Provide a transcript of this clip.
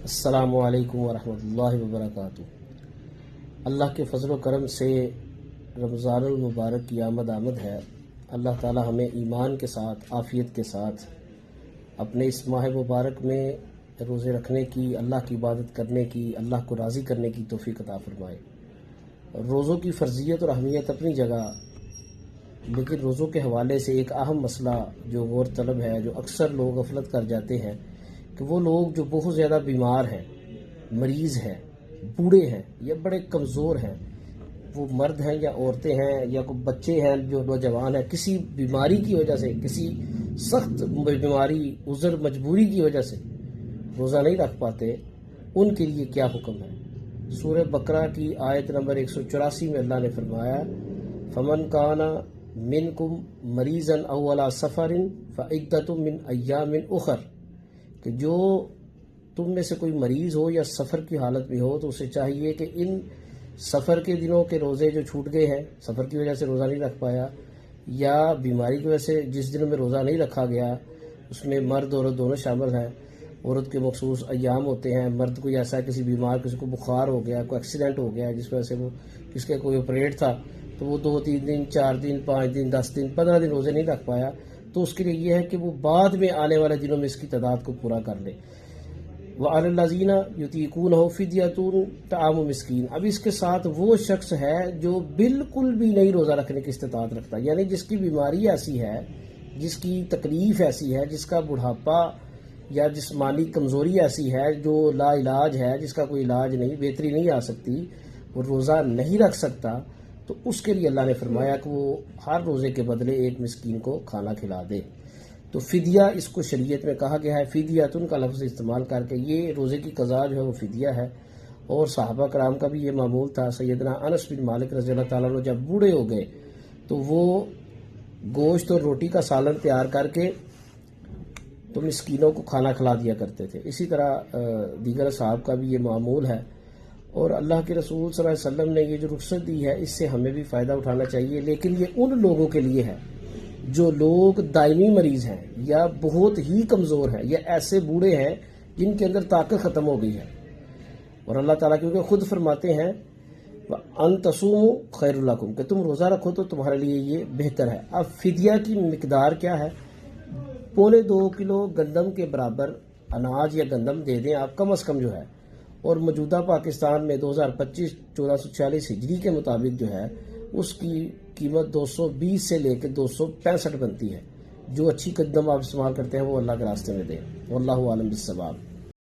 السلام علیکم ورحمۃ اللہ وبرکاتہ۔ اللہ کے فضل و کرم سے رمضان المبارک کی آمد ہے۔ اللہ تعالی ہمیں ایمان کے ساتھ، عافیت کے ساتھ اپنے اس ماہ مبارک میں روزے رکھنے کی، اللہ کی عبادت کرنے کی، اللہ کو راضی کرنے کی توفیق عطا فرمائے۔ روزوں کی فرضیت اور اہمیت اپنی جگہ، لیکن روزوں کے حوالے سے ایک اہم مسئلہ جو غور طلب ہے، جو اکثر لوگ غفلت کر جاتے ہیں، کہ وہ لوگ جو بہت زیادہ بیمار ہیں، مریض ہیں، بوڑھے ہیں یا بڑے کمزور ہیں، وہ مرد ہیں یا عورتیں ہیں یا کوئی بچے ہیں جو نوجوان ہیں، کسی بیماری کی وجہ سے، کسی سخت بیماری، عذر، مجبوری کی وجہ سے روزہ نہیں رکھ پاتے، ان کے لیے کیا حکم ہے؟ سورہ بقرہ کی آیت نمبر 184 میں اللہ نے فرمایا، فمن کان منکم مریضا او علی سفر فعدۃ من ایام اخر، کہ جو تم میں سے کوئی مریض ہو یا سفر کی حالت میں ہو تو اسے چاہیے کہ ان سفر کے دنوں کے روزے جو چھوٹ گئے ہیں، سفر کی وجہ سے روزہ نہیں رکھ پایا یا بیماری کی وجہ سے جس دنوں میں روزہ نہیں رکھا گیا، اس میں مرد عورت دونوں شامل ہیں۔ عورت کے مخصوص ایام ہوتے ہیں، مرد کوئی ایسا کسی بیمار، کسی کو بخار ہو گیا، کوئی ایکسیڈنٹ ہو گیا جس وجہ سے وہ کس کے کوئی آپریٹ تھا تو وہ 2-3 دن، 4 دن، 5 دن، 10 دن، 15 دن روزے نہیں رکھ پایا، تو اس کے لیے یہ ہے کہ وہ بعد میں آنے والے دنوں میں اس کی تعداد کو پورا کر لے۔ وَعَلَى الَّذِينَ يُطِيقُونَهُ فِدْيَةٌ طَعَامُ مِسْكِينٍ، اب اس کے ساتھ وہ شخص ہے جو بالکل بھی نہیں روزہ رکھنے کی استطاعت رکھتا، یعنی جس کی بیماری ایسی ہے، جس کی تکلیف ایسی ہے، جس کا بڑھاپا یا جسمانی کمزوری ایسی ہے جو لا علاج ہے، جس کا کوئی علاج نہیں، بہتری نہیں آ سکتی، وہ روزہ نہیں رکھ سکتا، تو اس کے لیے اللہ نے فرمایا کہ وہ ہر روزے کے بدلے ایک مسکین کو کھانا کھلا دے۔ تو فدیہ اس کو شریعت میں کہا گیا ہے، فدیۃن کا لفظ استعمال کر کے، یہ روزے کی قضا جو ہے وہ فدیہ ہے۔ اور صحابہ کرام کا بھی یہ معمول تھا۔ سیدنا انس بن مالک رضی اللہ تعالیٰ عنہ جب بوڑھے ہو گئے تو وہ گوشت اور روٹی کا سالن تیار کر کے تو مسکینوں کو کھانا کھلا دیا کرتے تھے۔ اسی طرح دیگر صحاب کا بھی یہ معمول ہے، اور اللہ کے رسول صلی اللہ علیہ وسلم نے یہ جو رخصت دی ہے، اس سے ہمیں بھی فائدہ اٹھانا چاہیے، لیکن یہ ان لوگوں کے لیے ہے جو لوگ دائمی مریض ہیں یا بہت ہی کمزور ہیں یا ایسے بوڑھے ہیں جن کے اندر طاقت ختم ہو گئی ہے۔ اور اللہ تعالیٰ کیونکہ خود فرماتے ہیں ان تصوموا خیر لکم، کہ تم روزہ رکھو تو تمہارے لیے یہ بہتر ہے۔ اب فدیہ کی مقدار کیا ہے؟ 2.25 کلو گندم کے برابر اناج یا گندم دے دیں آپ، کم از کم جو ہے، اور موجودہ پاکستان میں 2025 1446 ہجری کے مطابق جو ہے اس کی قیمت 220 سے لے کے 265 بنتی ہے۔ جو اچھی گندم آپ استعمال کرتے ہیں وہ اللہ کے راستے میں دیں۔ واللہ عالم بالصواب۔